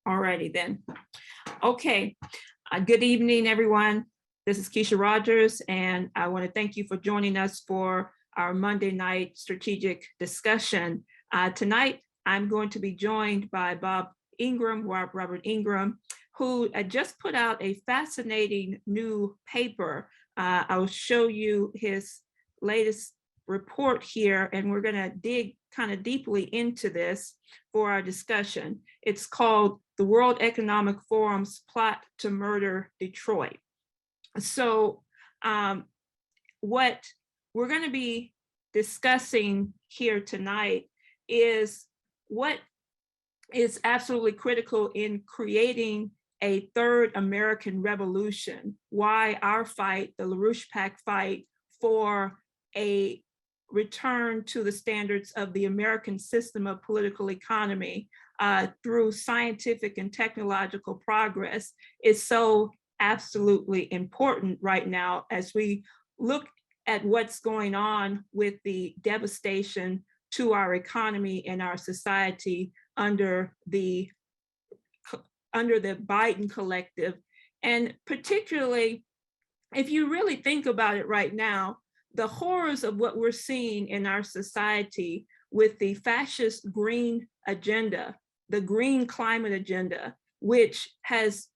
Alrighty then. Okay. Good evening, everyone. This is Keisha Rogers, and I want to thank you for joining us for our Monday night strategic discussion. Tonight, I'm going to be joined by Robert Ingram, who just put out a fascinating new paper. I'll show you his latest report here, and we're going to dig kind of deeply into this for our discussion. It's called The World Economic Forum's Plot to Murder Detroit. So what we're going to be discussing here tonight is what is absolutely critical in creating a third American revolution, why our fight, the LaRouche PAC fight for a return to the standards of the American system of political economy through scientific and technological progress is so absolutely important right now as we look at what's going on with the devastation to our economy and our society under the Biden collective. And particularly, if you really think about it right now, the horrors of what we're seeing in our society with the fascist green agenda, the green climate agenda, which has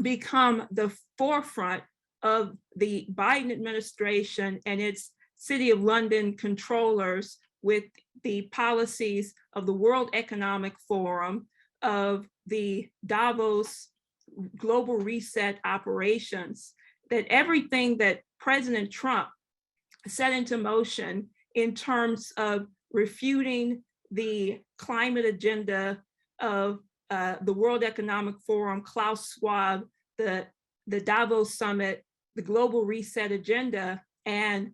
become the forefront of the Biden administration and its City of London controllers with the policies of the World Economic Forum, of the Davos Global Reset operations, that everything that President Trump set into motion in terms of refuting the climate agenda of the World Economic Forum, Klaus Schwab, the Davos Summit, the Global Reset agenda, and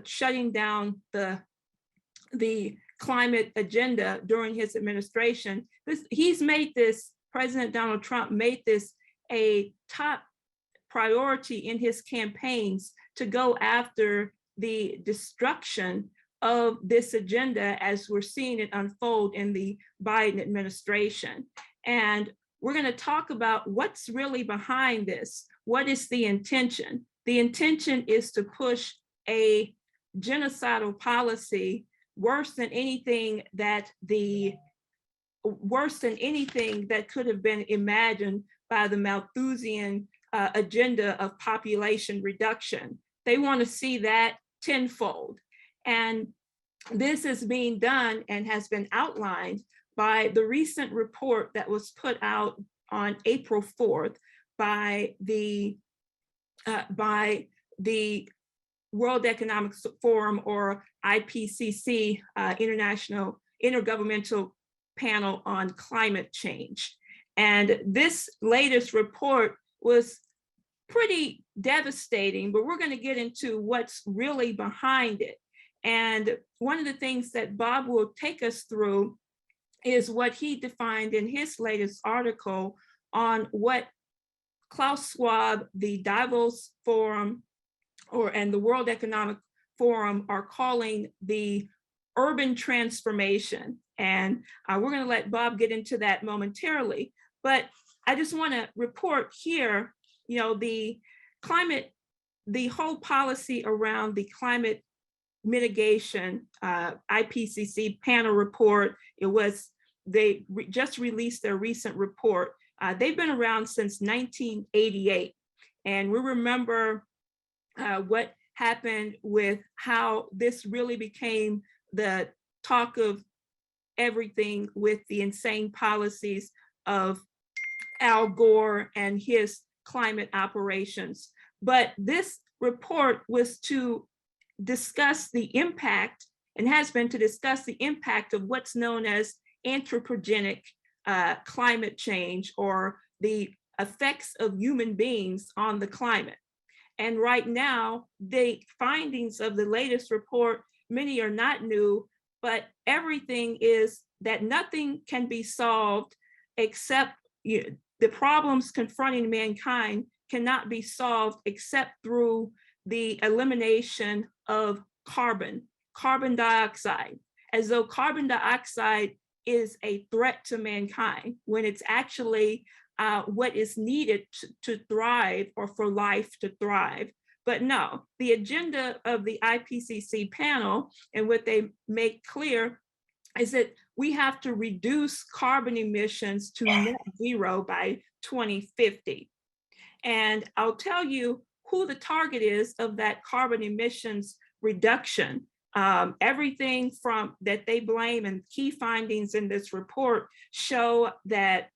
shutting down the climate agenda during his administration. President Donald Trump made this a top priority in his campaigns to go after the destruction of this agenda as we're seeing it unfold in the Biden administration. And we're going to talk about what's really behind this. What is the intention? The intention is to push a genocidal policy worse than anything that could have been imagined by the Malthusian agenda of population reduction. They want to see that tenfold. And this is being done and has been outlined by the recent report that was put out on April 4th by the World Economic Forum, or IPCC, International Intergovernmental Panel on Climate Change. And this latest report was pretty devastating, but we're going to get into what's really behind it. And one of the things that Bob will take us through is what he defined in his latest article on what Klaus Schwab, the Davos Forum, and the World Economic Forum are calling the urban transformation. And we're going to let Bob get into that momentarily. But I just want to report here, the whole policy around the climate mitigation IPCC panel report. They just released their recent report. They've been around since 1988. And we remember what happened with how this really became the talk of everything with the insane policies of Al Gore and his climate operations. But this report was to discuss the impact, and has been to discuss the impact of what's known as anthropogenic climate change, or the effects of human beings on the climate. And right now, the findings of the latest report, many are not new, but everything is that nothing can be solved except the problems confronting mankind cannot be solved except through the elimination of carbon dioxide, as though carbon dioxide is a threat to mankind, when it's actually what is needed to thrive, or for life to thrive. But no, the agenda of the IPCC panel, and what they make clear, is that we have to reduce carbon emissions to net zero by 2050. And I'll tell you who the target is of that carbon emissions reduction. Everything from that they blame, and key findings in this report show that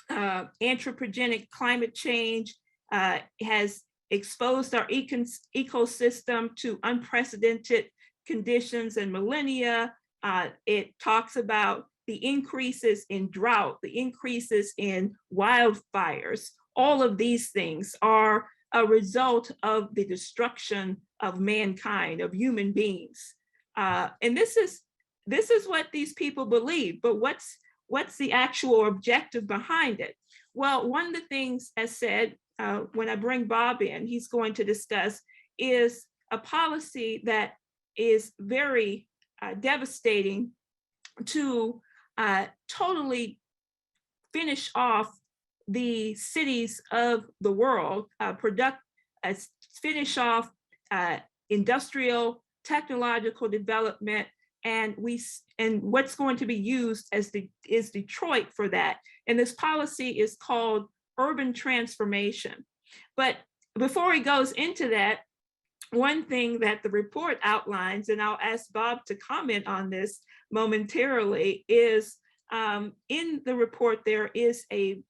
anthropogenic climate change has exposed our ecosystem to unprecedented conditions and millennia. It talks about the increases in drought, the increases in wildfires. All of these things are a result of the destruction of mankind, of human beings. And this is what these people believe, but what's the actual objective behind it? Well, one of the things, as said, when I bring Bob in, he's going to discuss, is a policy that is very devastating to totally finish off the cities of the world, finish off industrial, technological development, and what's going to be used is Detroit for that. And this policy is called urban transformation. But before he goes into that, one thing that the report outlines, and I'll ask Bob to comment on this momentarily, is in the report there is a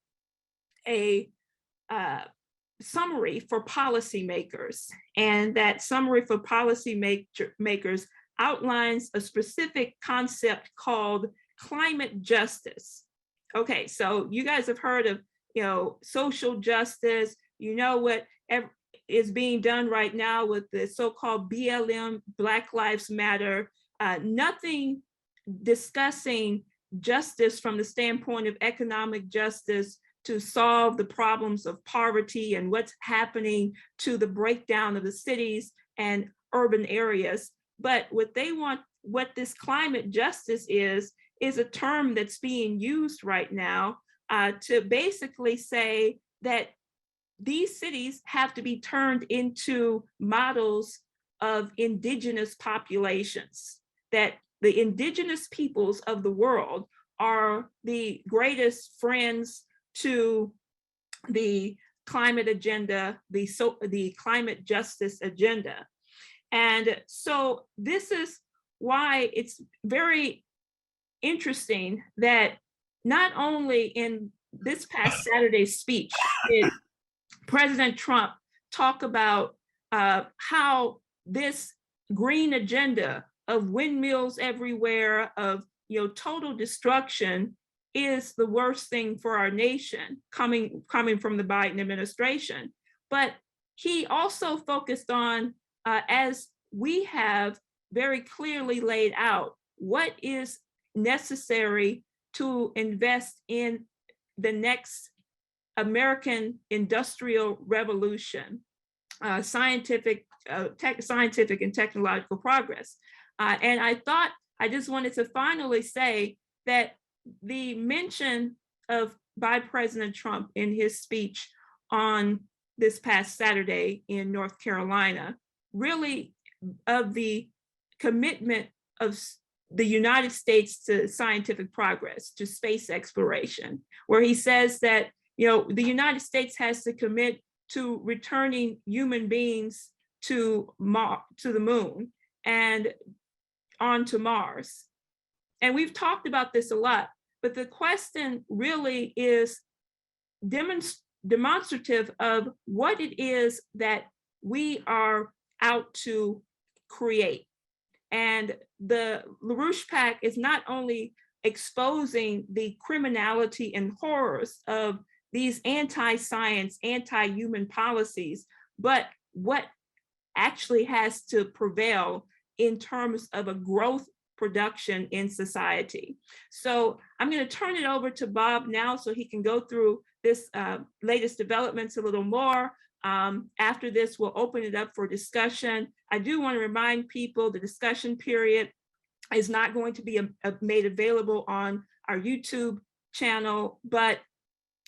summary for policymakers, and that summary for policymakers outlines a specific concept called climate justice. Okay, so you guys have heard of, social justice. You know what is being done right now with the so-called BLM, Black Lives Matter. Nothing discussing justice from the standpoint of economic justice to solve the problems of poverty and what's happening to the breakdown of the cities and urban areas. But what they want, what this climate justice is a term that's being used right now to basically say that these cities have to be turned into models of indigenous populations, that the indigenous peoples of the world are the greatest friends to the climate agenda, the climate justice agenda. And so this is why it's very interesting that not only in this past Saturday's speech did President Trump talk about how this green agenda of windmills everywhere, of total destruction, is the worst thing for our nation coming from the Biden administration. But he also focused on, as we have very clearly laid out, what is necessary to invest in the next American industrial revolution, scientific and technological progress. And I just wanted to finally say that the mention by President Trump in his speech on this past Saturday in North Carolina, really of the commitment of the United States to scientific progress, to space exploration, where he says that the United States has to commit to returning human beings to the moon and onto Mars. And we've talked about this a lot, but the question really is demonstrative of what it is that we are out to create. And the LaRouche PAC is not only exposing the criminality and horrors of these anti-science, anti-human policies, but what actually has to prevail in terms of a growth production in society. So I'm going to turn it over to Bob now so he can go through this latest developments a little more. After this, we'll open it up for discussion. I do want to remind people the discussion period is not going to be made available on our YouTube channel, but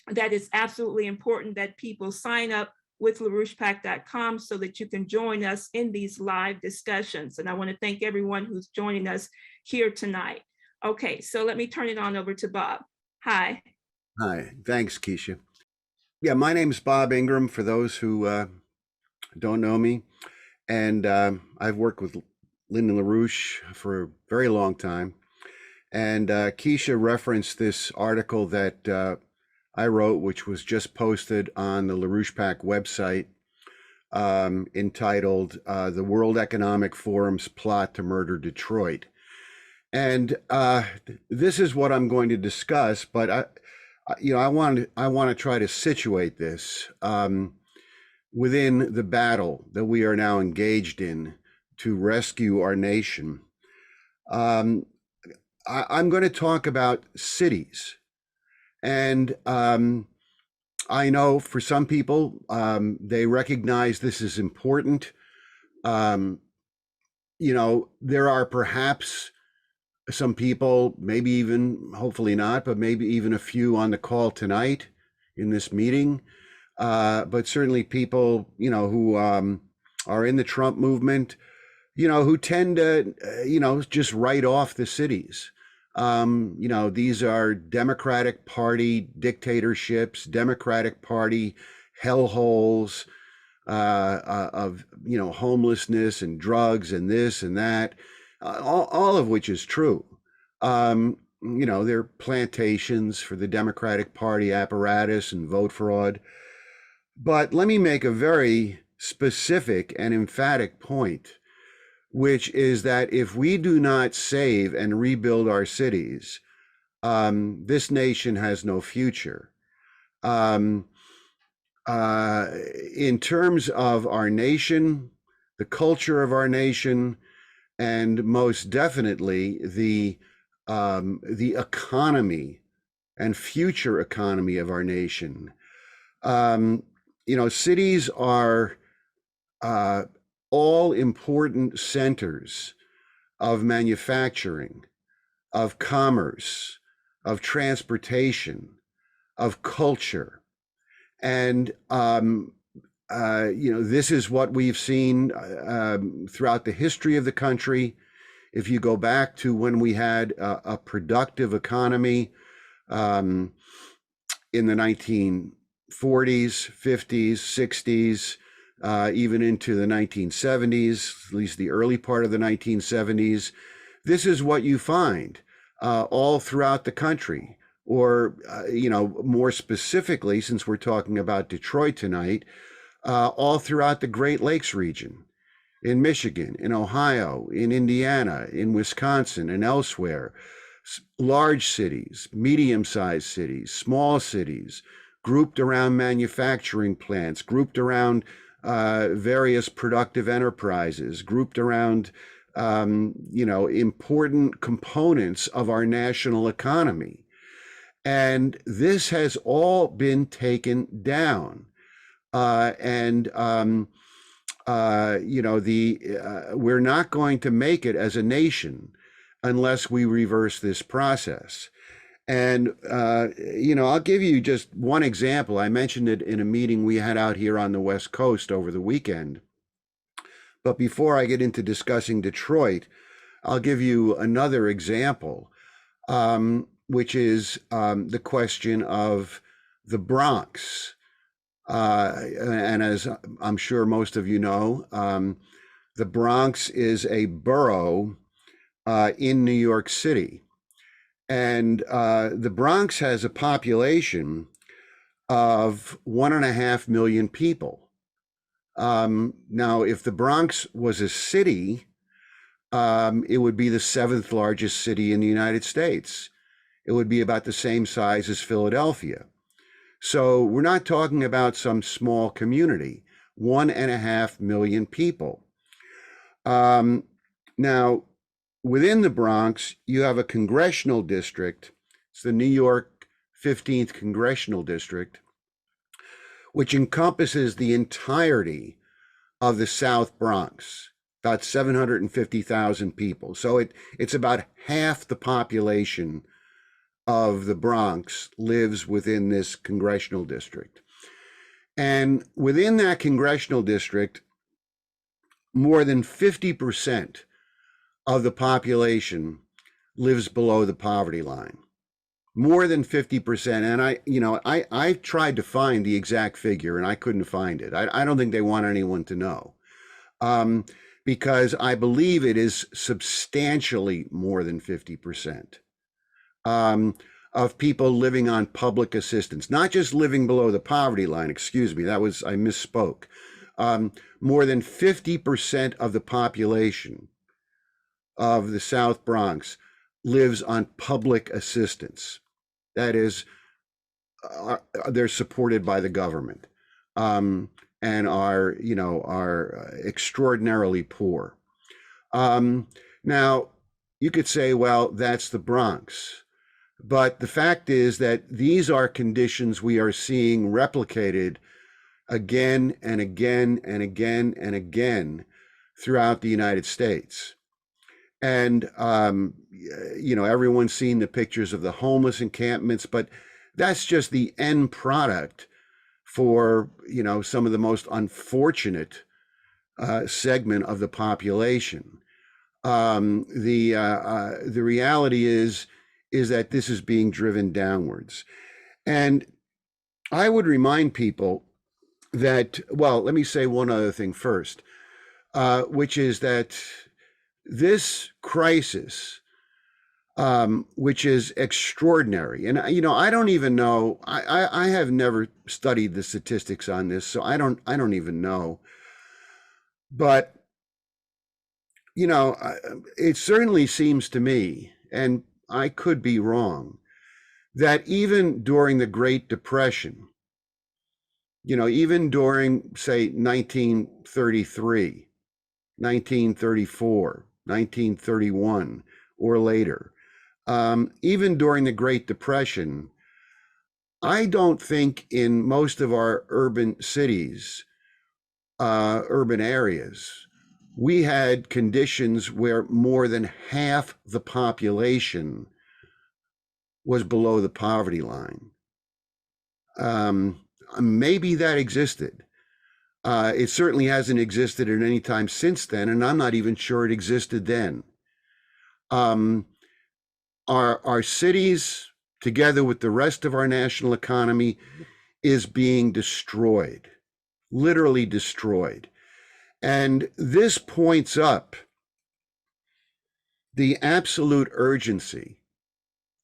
that is absolutely important that people sign up with LaRouchePAC.com so that you can join us in these live discussions. And I want to thank everyone who's joining us here tonight. Okay, so let me turn it on over to Bob. Hi. Hi, thanks, Keisha. Yeah, my name is Bob Ingram, for those who don't know me. And I've worked with Lyndon LaRouche for a very long time. And Keisha referenced this article that I wrote, which was just posted on the LaRouche PAC website, entitled The World Economic Forum's Plot to Murder Detroit. And this is what I'm going to discuss, but I want to try to situate this within the battle that we are now engaged in to rescue our nation. I'm going to talk about cities, and I know for some people they recognize this is important. There are perhaps some people, maybe even, hopefully not, but maybe even a few on the call tonight in this meeting. But certainly people, who are in the Trump movement, who tend to, just write off the cities. These are Democratic Party dictatorships, Democratic Party hellholes of, homelessness and drugs and this and that. All of which is true. They're plantations for the Democratic Party apparatus and vote fraud. But let me make a very specific and emphatic point, which is that if we do not save and rebuild our cities, this nation has no future. In terms of our nation, the culture of our nation, and most definitely the economy and future economy of our nation. Cities are all important centers of manufacturing, of commerce, of transportation, of culture. And this is what we've seen throughout the history of the country. If you go back to when we had a productive economy in the 1940s, 50s, 60s, even into the 1970s, at least the early part of the 1970s, this is what you find all throughout the country. Or, more specifically, since we're talking about Detroit tonight, all throughout the Great Lakes region, in Michigan, in Ohio, in Indiana, in Wisconsin, and elsewhere. Large cities, medium-sized cities, small cities, grouped around manufacturing plants, grouped around various productive enterprises, grouped around important components of our national economy. And this has all been taken down. We're not going to make it as a nation unless we reverse this process. And, I'll give you just one example. I mentioned it in a meeting we had out here on the West Coast over the weekend. But before I get into discussing Detroit, I'll give you another example, which is the question of the Bronx. And as I'm sure most of you know, the Bronx is a borough in New York City. And the Bronx has a population of 1.5 million people. Now, if the Bronx was a city, it would be the 7th largest city in the United States. It would be about the same size as Philadelphia. So we're not talking about some small community, 1.5 million people. Now, within the Bronx, you have a congressional district. It's the New York 15th Congressional District, which encompasses the entirety of the South Bronx. about 750,000 people. So it's about half the population of the Bronx lives within this congressional district. And within that congressional district, more than 50% of the population lives below the poverty line. More than 50%. And I tried to find the exact figure and I couldn't find it. I don't think they want anyone to know. Because I believe it is substantially more than 50% of people living on public assistance, not just living below the poverty line. Excuse me, I misspoke. More than 50% of the population of the South Bronx lives on public assistance. That is, they're supported by the government. And are extraordinarily poor. Now, you could say, well, that's the Bronx. But the fact is that these are conditions we are seeing replicated again and again and again and again throughout the United States. And, everyone's seen the pictures of the homeless encampments, but that's just the end product for some of the most unfortunate segment of the population. The reality is that this is being driven downwards. And I would remind people that, well, let me say one other thing first, which is that this crisis, which is extraordinary. And, I don't even know, I have never studied the statistics on this, so I don't even know. But, it certainly seems to me, and I could be wrong, that even during the Great Depression, even during, say, 1933, 1934, 1931, or later, even during the Great Depression, I don't think in most of our urban cities, urban areas, we had conditions where more than half the population was below the poverty line. Maybe that existed. It certainly hasn't existed at any time since then, and I'm not even sure it existed then. Our cities, together with the rest of our national economy, is being destroyed, literally destroyed. And this points up the absolute urgency,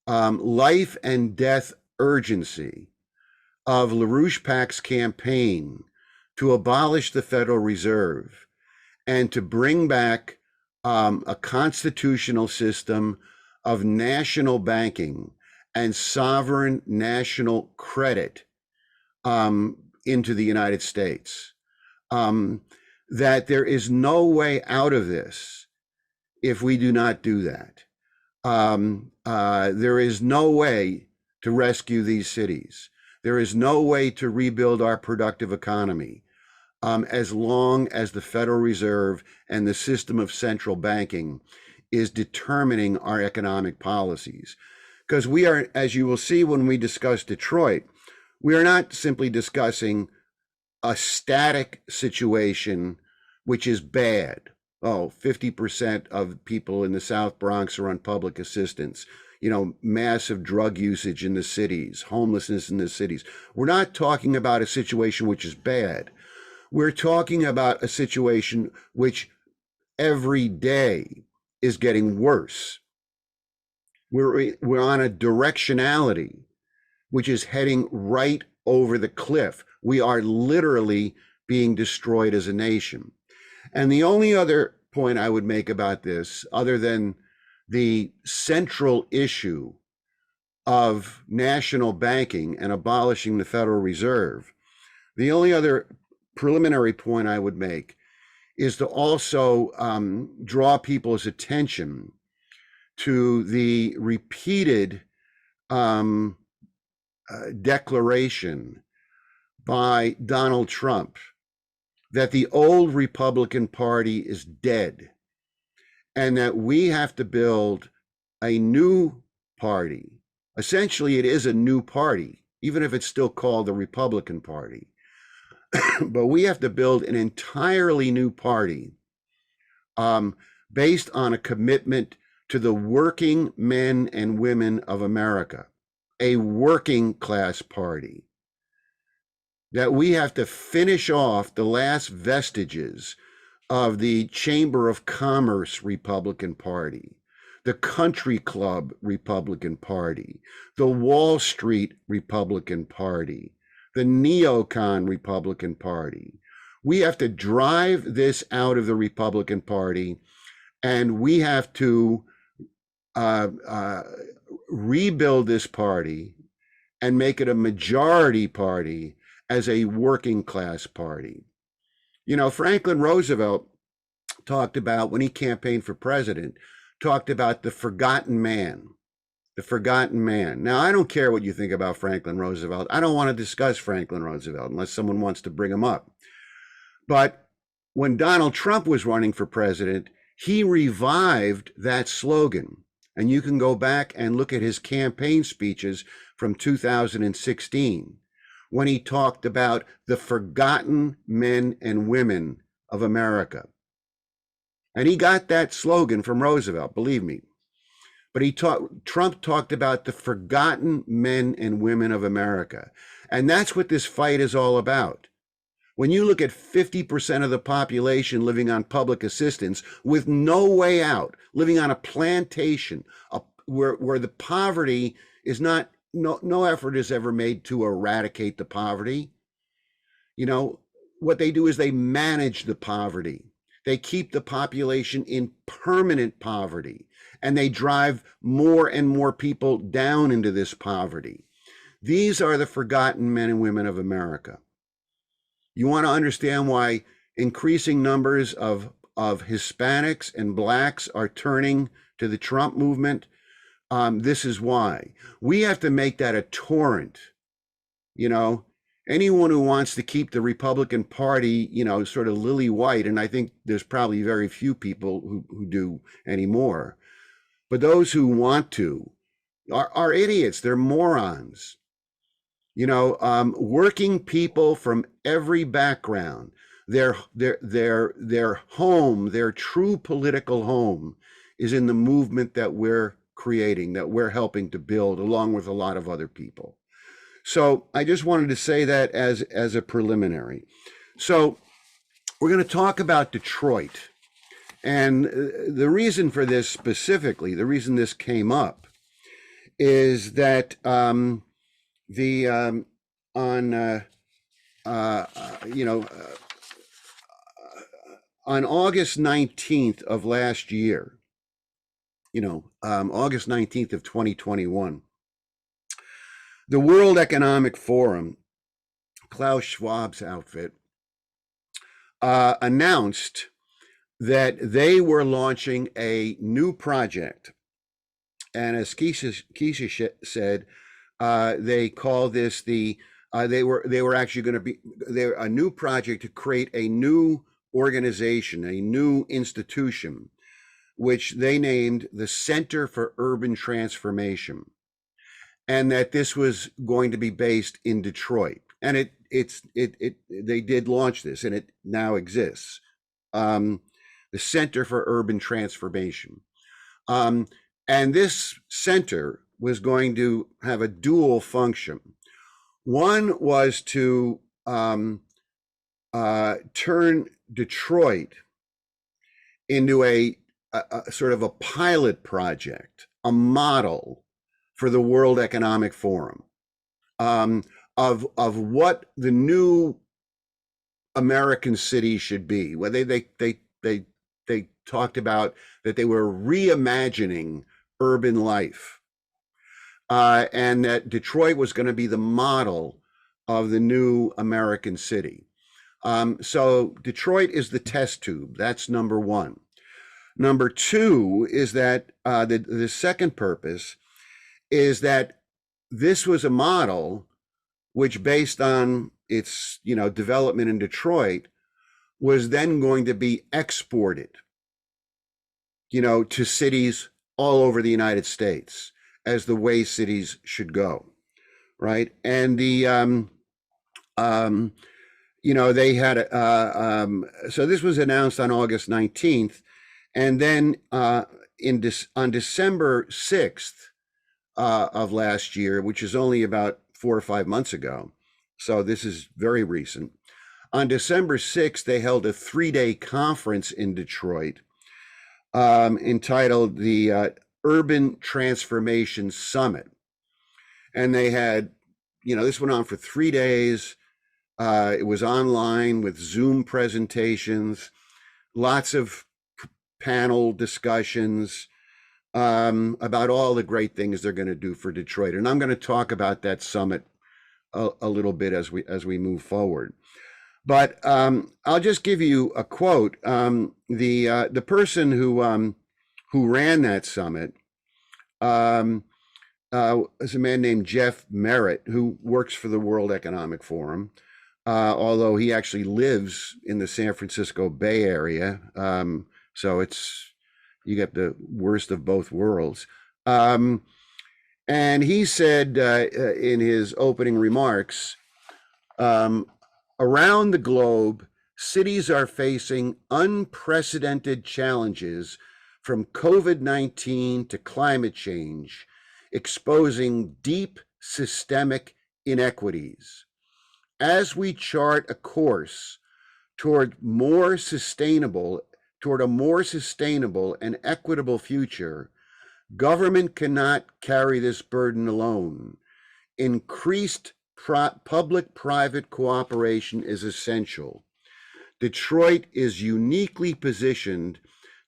life and death urgency of LaRouche PAC's campaign to abolish the Federal Reserve and to bring back a constitutional system of national banking and sovereign national credit into the United States. That there is no way out of this if we do not do that. There is no way to rescue these cities. There is no way to rebuild our productive economy as long as the Federal Reserve and the system of central banking is determining our economic policies. Because we are, as you will see when we discuss Detroit, we are not simply discussing a static situation, which is bad. 50% of people in the South Bronx are on public assistance. Massive drug usage in the cities, homelessness in the cities. We're not talking about a situation which is bad. We're talking about a situation which every day is getting worse. We're on a directionality which is heading right over the cliff. We are literally being destroyed as a nation. And the only other point I would make about this, other than the central issue of national banking and abolishing the Federal Reserve, the only other preliminary point I would make is to also draw people's attention to the repeated declaration by Donald Trump that the old Republican Party is dead and that we have to build a new party. Essentially, it is a new party, even if it's still called the Republican Party. But we have to build an entirely new party based on a commitment to the working men and women of America, a working class party. That we have to finish off the last vestiges of the Chamber of Commerce Republican Party, the Country Club Republican Party, the Wall Street Republican Party, the neocon Republican Party. We have to drive this out of the Republican Party, and we have to rebuild this party and make it a majority party as a working class party. You know, Franklin Roosevelt talked about, when he campaigned for president, talked about the forgotten man. The forgotten man. Now, I don't care what you think about Franklin Roosevelt. I don't want to discuss Franklin Roosevelt unless someone wants to bring him up. But when Donald Trump was running for president, he revived that slogan. And you can go back and look at his campaign speeches from 2016, when he talked about the forgotten men and women of America. And he got that slogan from Roosevelt, believe me. But Trump talked about the forgotten men and women of America. And that's what this fight is all about. When you look at 50% of the population living on public assistance with no way out, living on a plantation, where the poverty is not, no effort is ever made to eradicate the poverty. You know, what they do is they manage the poverty. They keep the population in permanent poverty, and they drive more and more people down into this poverty. These are the forgotten men and women of America. You want to understand why increasing numbers of Hispanics and Blacks are turning to the Trump movement? This is why. We have to make that a torrent. You know, anyone who wants to keep the Republican Party, you know, sort of lily white, and I think there's probably very few people who do anymore, but those who want to are idiots. They're morons. You know, working people from every background, their home, their true political home is in the movement that we're creating, that we're helping to build, along with a lot of other people. So I just wanted to say that as a preliminary. So we're going to talk about Detroit. And the reason for this specifically, the reason this came up, is that on August 19th of last year, August 19th of 2021, the World Economic Forum, Klaus Schwab's outfit, announced that they were launching a new project. And as Keisha said, they call this they were actually going to be a new project to create a new organization, a new institution, which they named the Center for Urban Transformation, and that this was going to be based in Detroit. And they did launch this, and it now exists. The Center for Urban Transformation. And this center was going to have a dual function. One was to turn Detroit into a sort of a pilot project, a model for the World Economic Forum, of what the new American city should be. Where they talked about that they were reimagining urban life, and that Detroit was going to be the model of the new American city. So Detroit is the test tube. That's number one. Number two is that the second purpose is that this was a model which, based on its development in Detroit, was then going to be exported, to cities all over the United States as the way cities should go, right? And they had, so this was announced on August 19th, and then on December 6th of last year, which is only about 4 or 5 months ago, so this is very recent. On December 6th, they held a 3-day conference in Detroit entitled the Urban Transformation Summit. And they had, this went on for 3 days. It was online with Zoom presentations, lots of panel discussions about all the great things they're going to do for Detroit. And I'm going to talk about that summit a little bit as we move forward. But I'll just give you a quote. The person who ran that summit is a man named Jeff Merritt, who works for the World Economic Forum, although he actually lives in the San Francisco Bay Area. So you get the worst of both worlds. And he said in his opening remarks, around the globe, cities are facing unprecedented challenges from COVID-19 to climate change, exposing deep systemic inequities. As we chart a course toward a more sustainable and equitable future, government cannot carry this burden alone. Increased public-private cooperation is essential. Detroit is uniquely positioned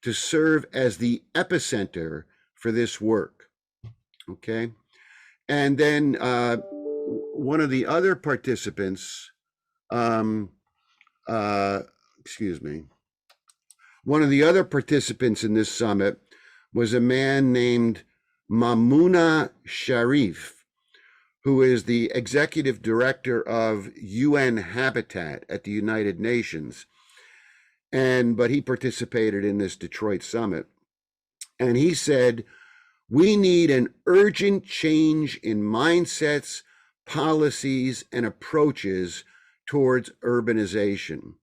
to serve as the epicenter for this work. Okay. And then one of the other participants, one of the other participants in this summit was a man named Mamouna Sharif, who is the executive director of UN Habitat at the United Nations. But he participated in this Detroit summit. And he said, we need an urgent change in mindsets, policies, and approaches towards urbanization.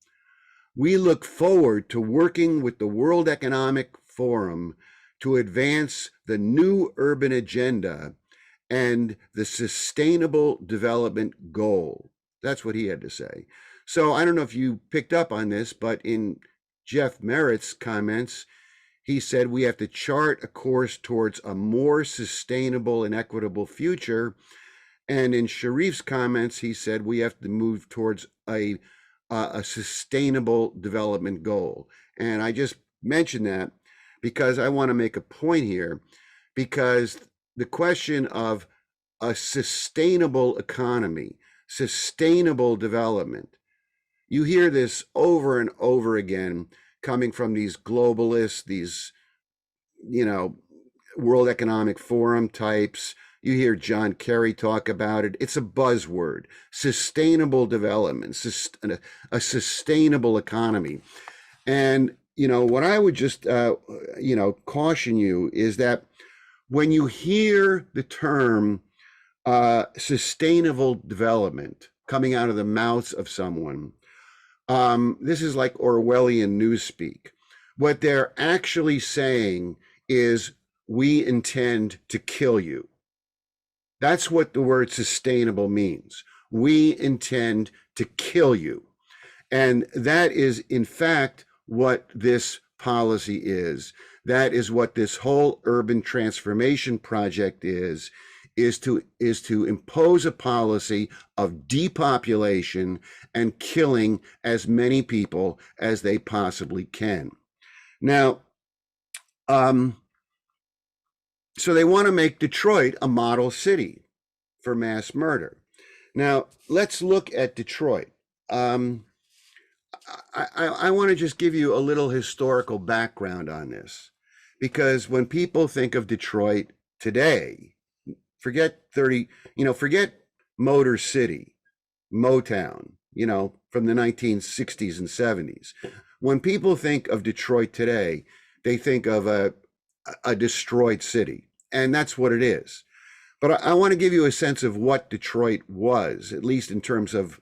We look forward to working with the World Economic Forum to advance the new urban agenda and the sustainable development goal. That's what he had to say. So I don't know if you picked up on this, but in Jeff Merritt's comments, he said we have to chart a course towards a more sustainable and equitable future. And in Sharif's comments, he said we have to move towards a sustainable development goal. And I just mentioned that because I want to make a point here, because the question of a sustainable economy, sustainable development, you hear this over and over again coming from these globalists, these, World Economic Forum types. You hear John Kerry talk about it. It's a buzzword, sustainable development, a sustainable economy. And, what I would just, caution you is that when you hear the term sustainable development coming out of the mouths of someone, this is like Orwellian newspeak. What they're actually saying is, we intend to kill you. That's what the word sustainable means. We intend to kill you. And that is, in fact, what this policy is. That is what this whole urban transformation project is to impose a policy of depopulation and killing as many people as they possibly can. Now, so they want to make Detroit a model city for mass murder. Now, let's look at Detroit. I want to just give you a little historical background on this, because when people think of Detroit today, forget Motor City, Motown, from the 1960s and 70s. When people think of Detroit today, they think of a destroyed city, and that's what it is. But I want to give you a sense of what Detroit was, at least in terms of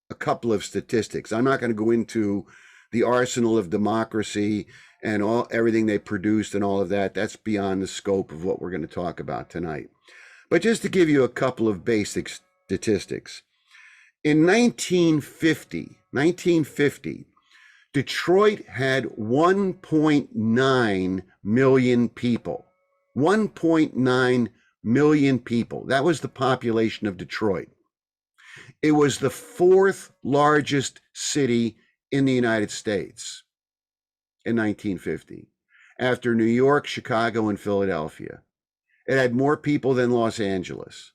a couple of statistics. I'm not going to go into the arsenal of democracy and everything they produced and all of that. That's beyond the scope of what we're going to talk about tonight. But just to give you a couple of basic statistics. In 1950, Detroit had 1.9 million people. 1.9 million people. That was the population of Detroit. It was the fourth largest city in the United States in 1950, after New York, Chicago, and Philadelphia. It had more people than Los Angeles.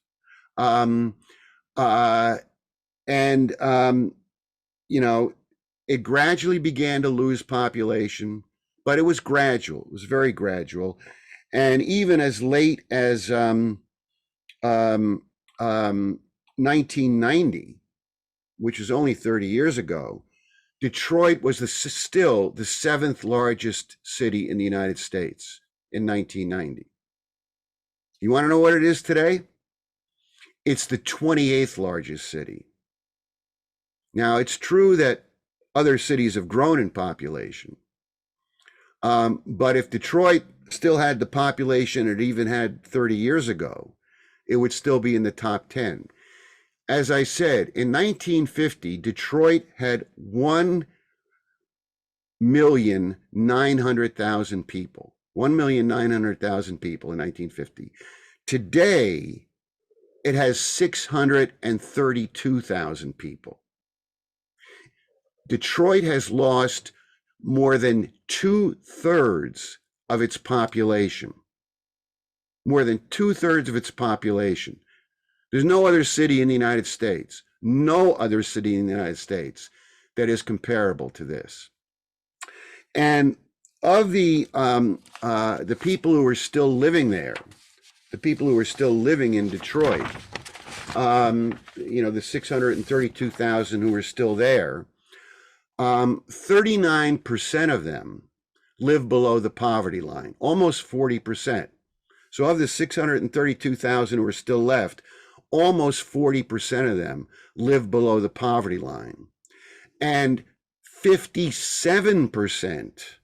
It gradually began to lose population, but it was gradual. It was very gradual. And even as late as 1990, which is only 30 years ago, Detroit was still the seventh largest city in the United States in 1990. You want to know what it is today? It's the 28th largest city. Now, it's true that other cities have grown in population. But if Detroit still had the population it even had 30 years ago, it would still be in the top 10. As I said, in 1950, Detroit had 1,900,000 people. 1,900,000 people in 1950. Today, it has 632,000 people. Detroit has lost more than 2/3 of its population. More than 2/3 of its population. There's no other city in the United States, that is comparable to this. And of the people who are still living there, the people who are still living in Detroit, the 632,000 who are still there, 39% of them live below the poverty line, almost 40%. So of the 632,000 who are still left, almost 40% of them live below the poverty line. And 57%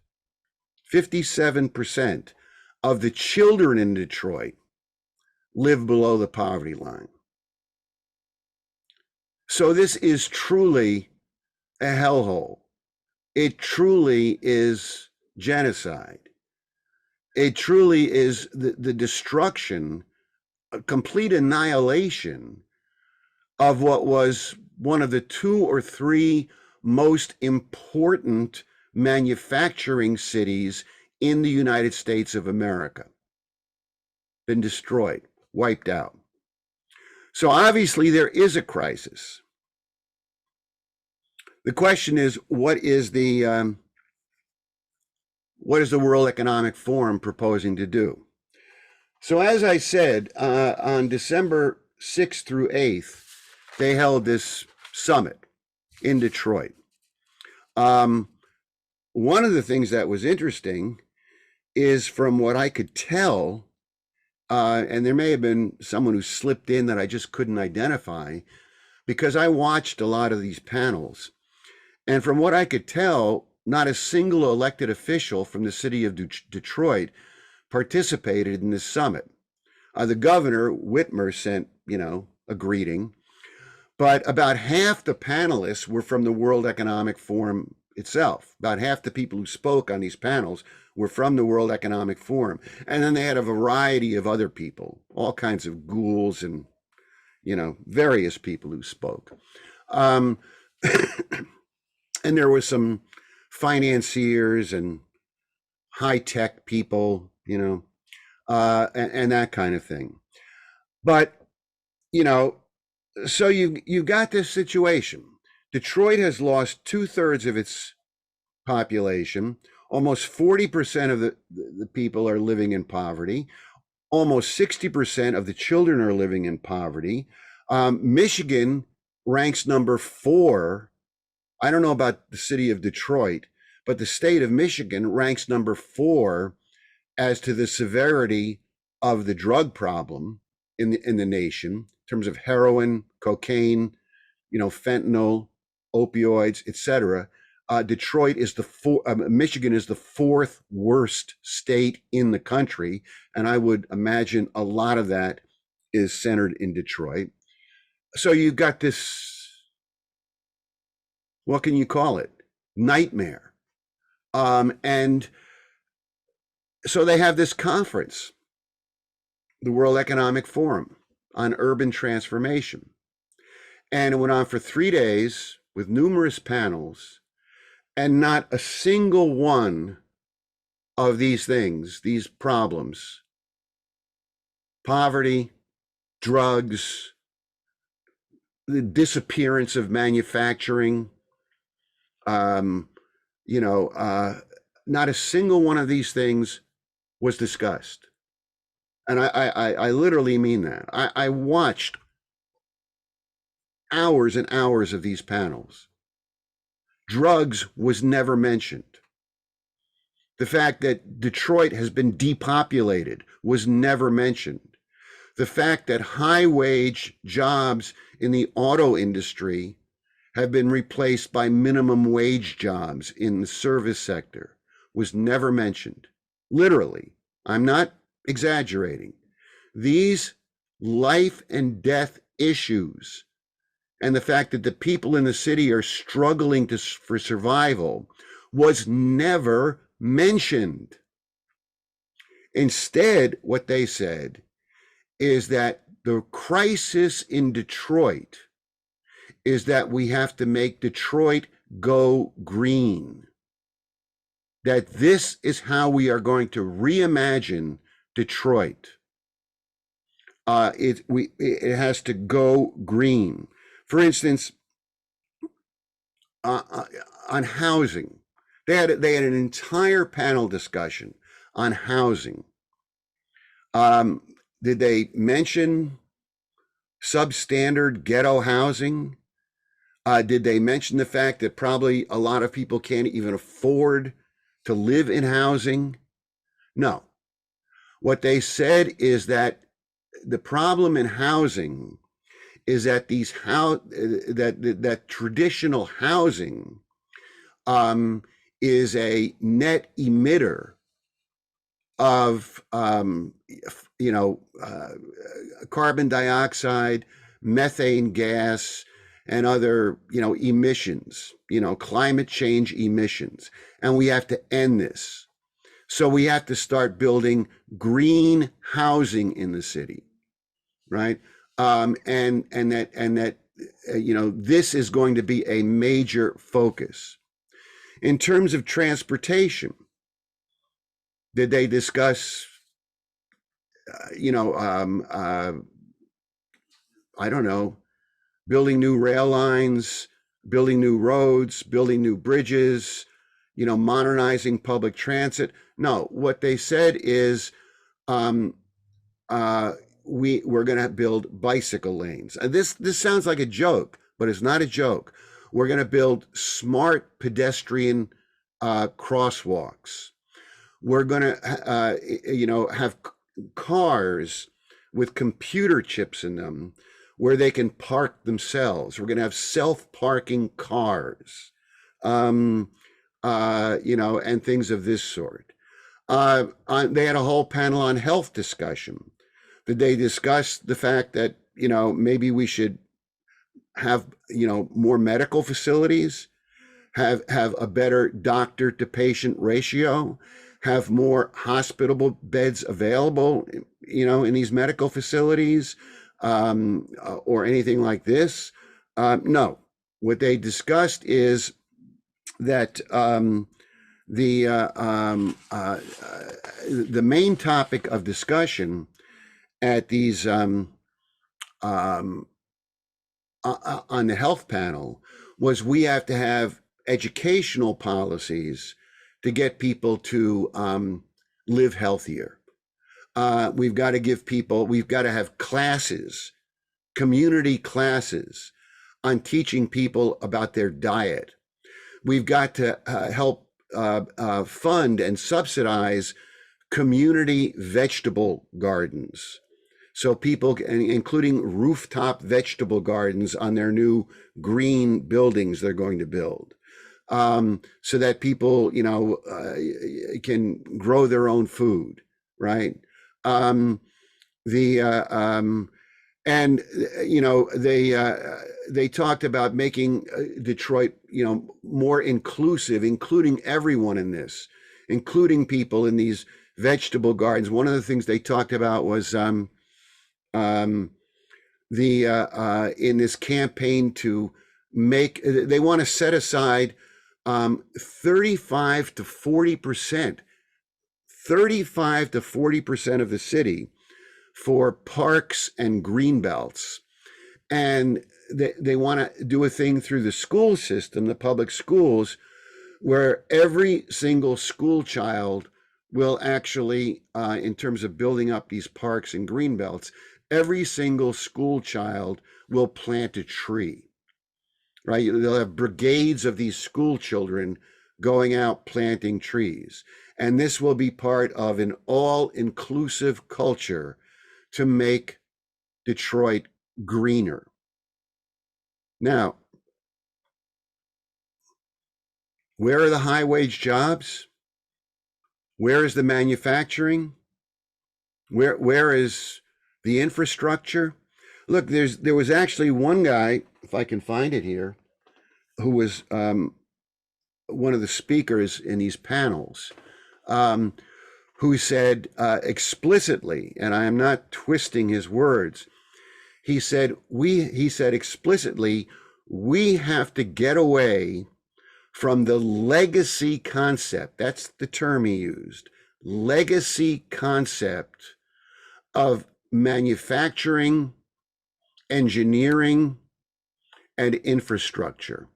of the children in Detroit live below the poverty line. So this is truly a hellhole. It truly is genocide. It truly is the destruction, a complete annihilation of what was one of the 2 or 3 most important manufacturing cities in the United States of America. Been destroyed, wiped out. So obviously there is a crisis. The question is, what is the World Economic Forum proposing to do? So as I said, on December 6th through 8th, they held this summit in Detroit. One of the things that was interesting is, from what I could tell, and there may have been someone who slipped in that I just couldn't identify, because I watched a lot of these panels. And from what I could tell, not a single elected official from the city of Detroit participated in this summit. The governor, Whitmer, sent, a greeting, but about half the panelists were from the World Economic Forum itself. About half the people who spoke on these panels were from the World Economic Forum. And then they had a variety of other people, all kinds of ghouls and, various people who spoke. And there was some financiers and high-tech people, and that kind of thing. But, so you got this situation. Detroit has lost 2/3 of its population. Almost 40% of the people are living in poverty. Almost 60% of the children are living in poverty. Michigan ranks number 4. I don't know about the city of Detroit, but the state of Michigan ranks number 4 as to the severity of the drug problem in the nation, in terms of heroin, cocaine, fentanyl, opioids, etc. Detroit is Michigan is the 4th worst state in the country, and I would imagine a lot of that is centered in Detroit. So you've got this, what can you call it? Nightmare. And so they have this conference, the World Economic Forum on urban transformation. And it went on for 3 days with numerous panels, and not a single one of these things, these problems, poverty, drugs, the disappearance of manufacturing, not a single one of these things was discussed. And I literally mean that. I watched hours and hours of these panels. Drugs was never mentioned. The fact that Detroit has been depopulated was never mentioned. The fact that high-wage jobs in the auto industry have been replaced by minimum wage jobs in the service sector was never mentioned. Literally, I'm not exaggerating. These life and death issues, and the fact that the people in the city are struggling for survival, was never mentioned. Instead, what they said is that the crisis in Detroit is that we have to make Detroit go green. That this is how we are going to reimagine Detroit. It has to go green. For instance, on housing, they had an entire panel discussion on housing. Did they mention substandard ghetto housing? Did they mention the fact that probably a lot of people can't even afford to live in housing? No. What they said is that the problem in housing is that that traditional housing is a net emitter of carbon dioxide, methane gas, and other emissions, climate change emissions, and we have to end this. So we have to start building green housing in the city, right? And that this is going to be a major focus. In terms of transportation, did they discuss, I don't know, building new rail lines, building new roads, building new bridges, modernizing public transit? No, what they said is we're going to build bicycle lanes. And this sounds like a joke, but it's not a joke. We're going to build smart pedestrian crosswalks. We're going to, have cars with computer chips in them where they can park themselves. We're going to have self-parking cars, and things of this sort. They had a whole panel on health discussion. Did they discuss the fact that, maybe we should have, more medical facilities, have a better doctor to patient ratio, have more hospitable beds available, in these medical facilities, or anything like this? No. What they discussed is that the main topic of discussion at these on the health panel was we have to have educational policies to get people to live healthier. We've got to have classes, community classes on teaching people about their diet. We've got to help fund and subsidize community vegetable gardens. So people, including rooftop vegetable gardens on their new green buildings they're going to build, so that people, can grow their own food, right? And they talked about making Detroit, more inclusive, including everyone in this, including people in these vegetable gardens. One of the things they talked about was in this campaign to make, they want to set aside 35 to 40%, 35 to 40% of the city for parks and green belts. And they want to do a thing through the school system, the public schools, where every single school child will actually, in terms of building up these parks and green belts, every single school child will plant a tree, right? They'll have brigades of these school children going out planting trees. And this will be part of an all-inclusive culture to make Detroit greener. Now, where are the high-wage jobs? Where is the manufacturing? Where is the infrastructure? Look, there was actually one guy, if I can find it here, who was one of the speakers in these panels, who said explicitly, and I am not twisting his words, he said explicitly, we have to get away from the legacy concept. That's the term he used. Legacy concept of manufacturing, engineering, and infrastructure.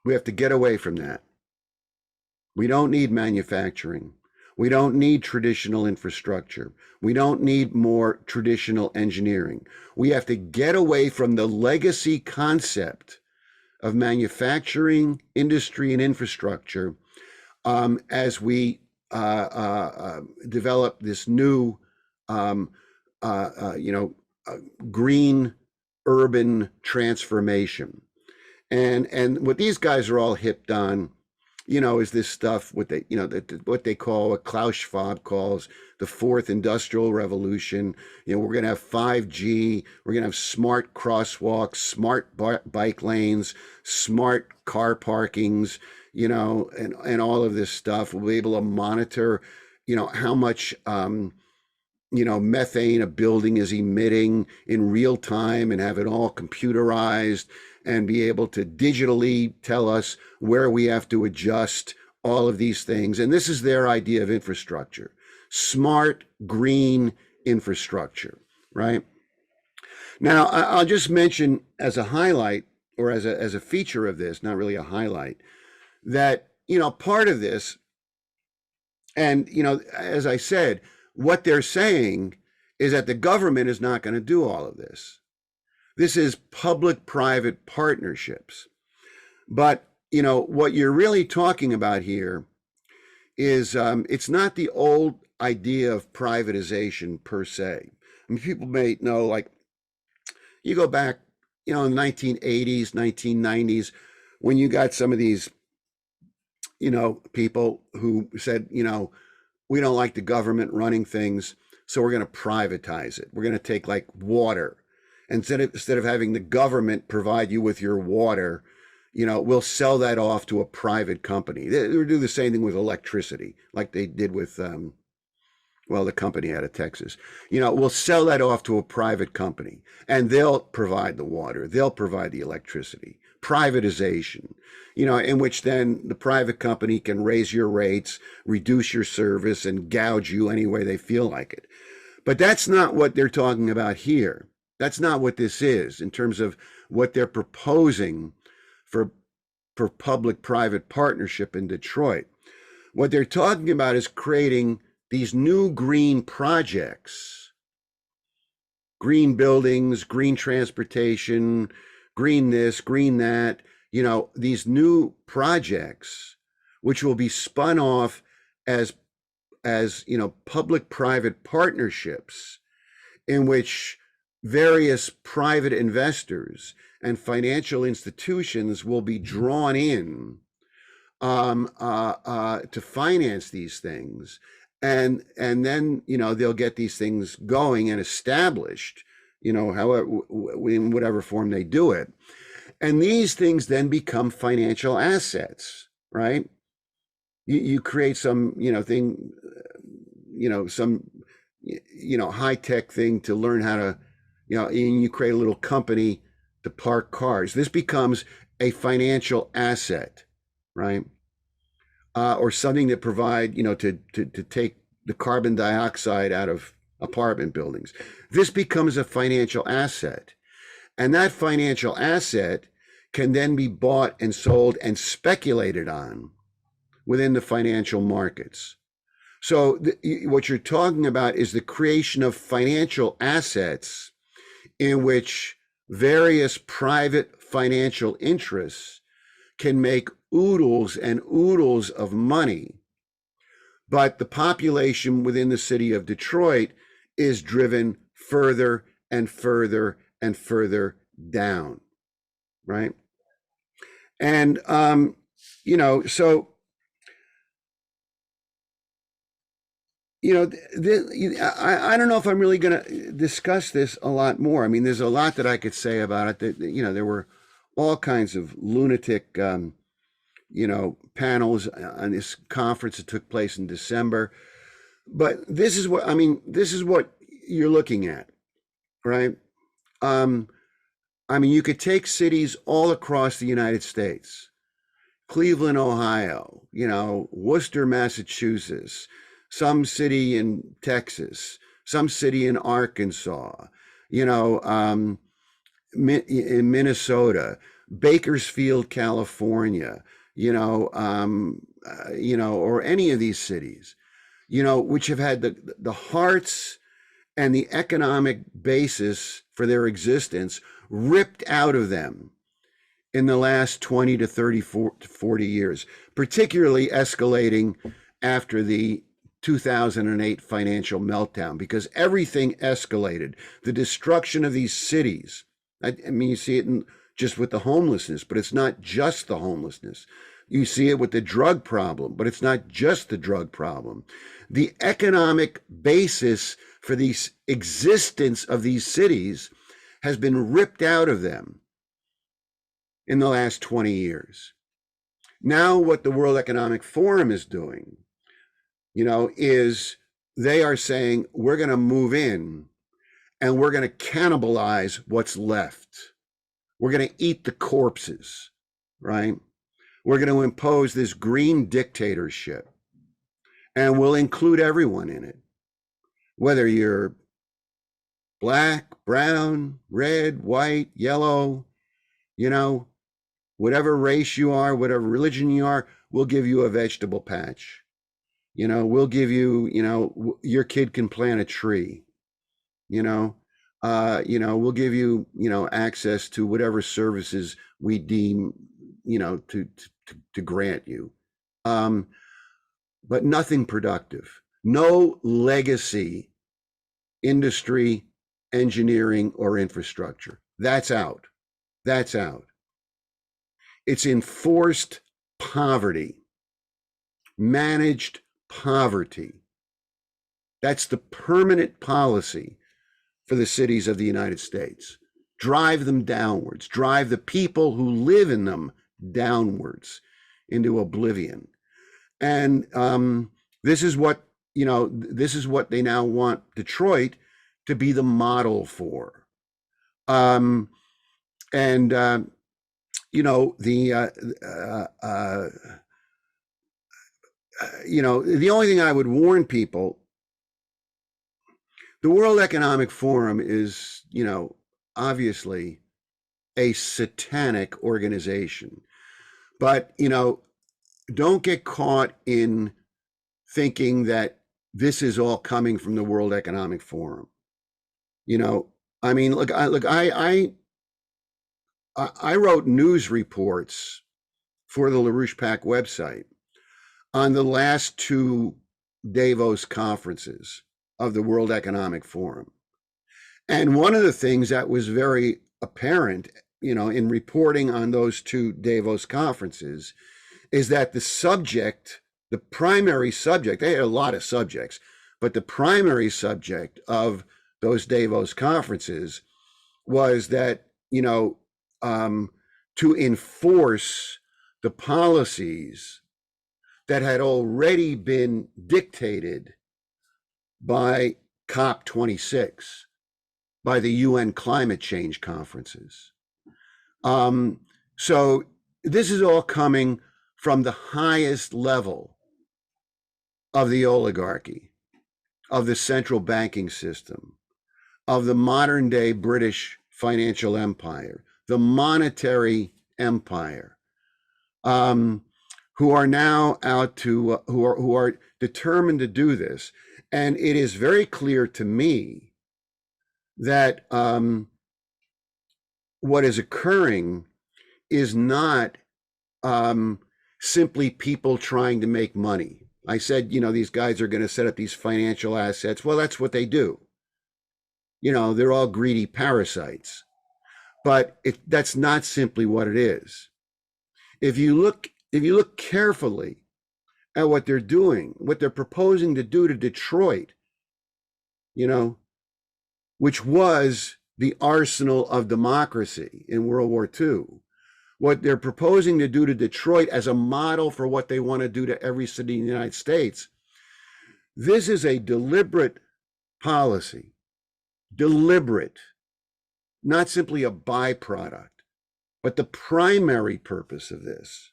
We have to get away from that. We don't need manufacturing. We don't need traditional infrastructure. We don't need more traditional engineering. We have to get away from the legacy concept of manufacturing, industry, and infrastructure as we develop this new, green urban transformation. And what these guys are all hipped on, is this stuff, what they call, what Klaus Schwab calls the fourth industrial revolution. We're going to have 5G. We're going to have smart crosswalks, smart bike lanes, smart car parkings, and all of this stuff. We'll be able to monitor, how much, methane a building is emitting in real time and have it all computerized and be able to digitally tell us where we have to adjust all of these things. And this is their idea of infrastructure, smart, green infrastructure, right? Now, I'll just mention as a highlight, or as a feature of this, not really a highlight, that, part of this, and, as I said, what they're saying is that the government is not going to do all of this. This is public-private partnerships. But, what you're really talking about here is it's not the old idea of privatization per se. I mean, people may know, like, you go back, in the 1980s, 1990s, when you got some of these, people who said, we don't like the government running things, so we're going to privatize it. We're going to take, like, water. Instead of having the government provide you with your water, we'll sell that off to a private company. They would do the same thing with electricity, like they did with, the company out of Texas. We'll sell that off to a private company, and they'll provide the water. They'll provide the electricity. Privatization, in which then the private company can raise your rates, reduce your service, and gouge you any way they feel like it. But that's not what they're talking about here. That's not what this is in terms of what they're proposing for public-private partnership in Detroit. What they're talking about is creating these new green projects green buildings, green transportation, green this, green that, these new projects, which will be spun off as public-private partnerships in which various private investors and financial institutions will be drawn in to finance these things, and then they'll get these things going and established, however, in whatever form they do it, and these things then become financial assets, right? You create some thing, some high-tech thing to learn how to, and you create a little company to park cars. This becomes a financial asset, right? Or something that provide, to take the carbon dioxide out of apartment buildings. This becomes a financial asset. And that financial asset can then be bought and sold and speculated on within the financial markets. So what you're talking about is the creation of financial assets in which various private financial interests can make oodles and oodles of money, but the population within the city of Detroit is driven further and further and further down, right? And so I don't know if I'm really going to discuss this a lot more. I mean, there's a lot that I could say about it. That there were all kinds of lunatic panels on this conference that took place in December. But this is what you're looking at, right? You could take cities all across the United States: Cleveland, Ohio, Worcester, Massachusetts, some city in Texas, some city in Arkansas, in Minnesota, Bakersfield, California, or any of these cities, which have had the hearts and the economic basis for their existence ripped out of them in the last 20 to 30 to 40 years, particularly escalating after the 2008 financial meltdown, because everything escalated. The destruction of these cities. I mean, you see it just with the homelessness, but it's not just the homelessness. You see it with the drug problem, but it's not just the drug problem. The economic basis for the existence of these cities has been ripped out of them in the last 20 years. Now what the World Economic Forum is doing, is they are saying, we're going to move in and we're going to cannibalize what's left. We're going to eat the corpses, right? We're going to impose this green dictatorship, and we'll include everyone in it, whether you're black, brown, red, white, yellow, whatever race you are, whatever religion you are, we'll give you a vegetable patch. We'll give you, your kid can plant a tree. We'll give you, access to whatever services we deem, to grant you. But nothing productive. No legacy industry, engineering, or infrastructure. That's out. That's out. It's enforced poverty, managed poverty. That's the permanent policy for the cities of the United States. Drive them downwards, drive the people who live in them downwards into oblivion. And this is what they now want Detroit to be the model for. The only thing I would warn people, the World Economic Forum is, obviously a satanic organization, but, don't get caught in thinking that this is all coming from the World Economic Forum. I mean, look, I wrote news reports for the LaRouche PAC website on the last two Davos conferences of the World Economic Forum. And one of the things that was very apparent, in reporting on those two Davos conferences is that the primary subject, they had a lot of subjects, but the primary subject of those Davos conferences was that, to enforce the policies that had already been dictated by COP26, by the UN climate change conferences. So this is all coming from the highest level of the oligarchy, of the central banking system, of the modern day British financial empire, the monetary empire, who are now out to, who are determined to do this. And it is very clear to me that what is occurring is not simply people trying to make money. I said, these guys are going to set up these financial assets. Well, that's what they do. They're all greedy parasites. But that's not simply what it is. If you look carefully at what they're doing, what they're proposing to do to Detroit, which was the arsenal of democracy in World War II, what they're proposing to do to Detroit as a model for what they want to do to every city in the United States, this is a deliberate policy, deliberate, not simply a byproduct, but the primary purpose of this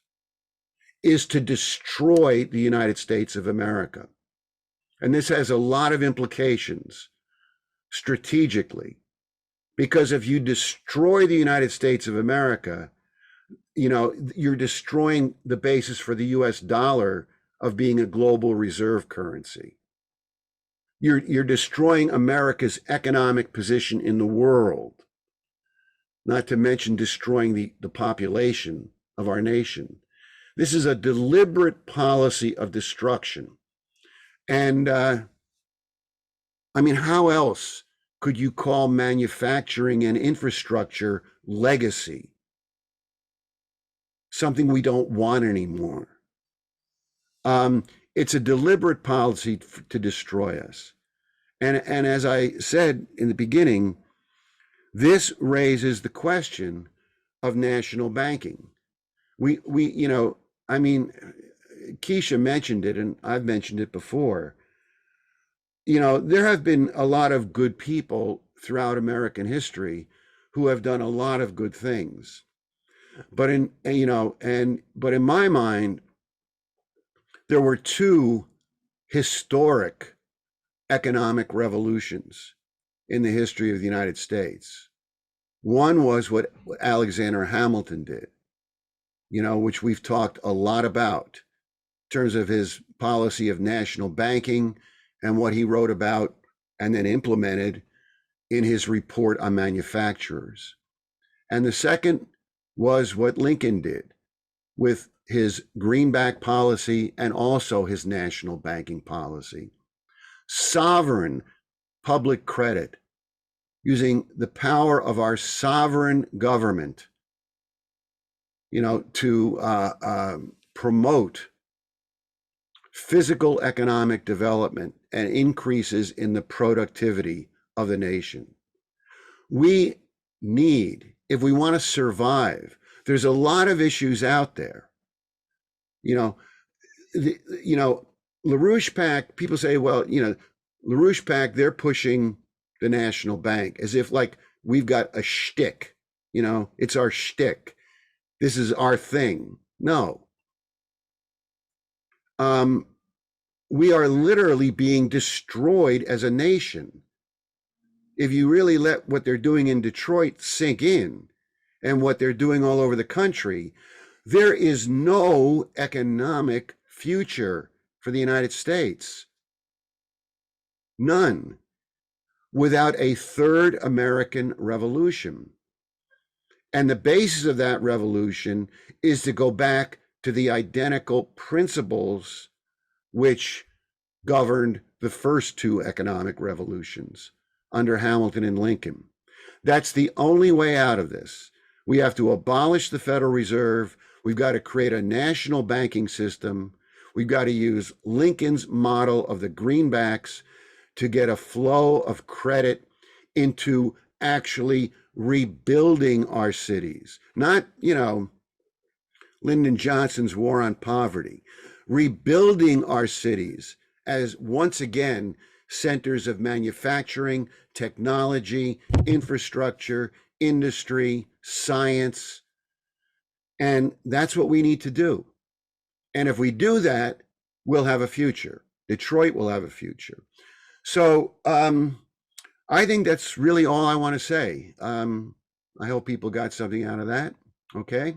is to destroy the United States of America. And this has a lot of implications strategically, because if you destroy the United States of America, you're destroying the basis for the US dollar of being a global reserve currency. You're destroying America's economic position in the world, not to mention destroying the population of our nation. This is a deliberate policy of destruction. And how else could you call manufacturing and infrastructure legacy? Something we don't want anymore. It's a deliberate policy to destroy us. And as I said in the beginning, this raises the question of national banking. Keisha mentioned it, and I've mentioned it before. There have been a lot of good people throughout American history who have done a lot of good things. But in my mind, there were two historic economic revolutions in the history of the United States. One was what Alexander Hamilton did, which we've talked a lot about in terms of his policy of national banking and what he wrote about and then implemented in his report on manufacturers. And the second was what Lincoln did with his greenback policy and also his national banking policy. Sovereign public credit, using the power of our sovereign government, to promote physical economic development and increases in the productivity of the nation. We need, if we want to survive, there's a lot of issues out there. LaRouche PAC, people say, well, LaRouche PAC, they're pushing the national bank as if like we've got a shtick, it's our shtick. This is our thing. No. We are literally being destroyed as a nation. If you really let what they're doing in Detroit sink in and what they're doing all over the country, there is no economic future for the United States. None. without a third American revolution. And the basis of that revolution is to go back to the identical principles which governed the first two economic revolutions under Hamilton and Lincoln. That's the only way out of this. We have to abolish the Federal Reserve. We've got to create a national banking system. We've got to use Lincoln's model of the greenbacks to get a flow of credit into actually rebuilding our cities. Not, Lyndon Johnson's war on poverty. Rebuilding our cities as, once again, centers of manufacturing, technology, infrastructure, industry, science. And that's what we need to do. And if we do that, we'll have a future. Detroit will have a future. So I think that's really all I want to say. I hope people got something out of that. Okay.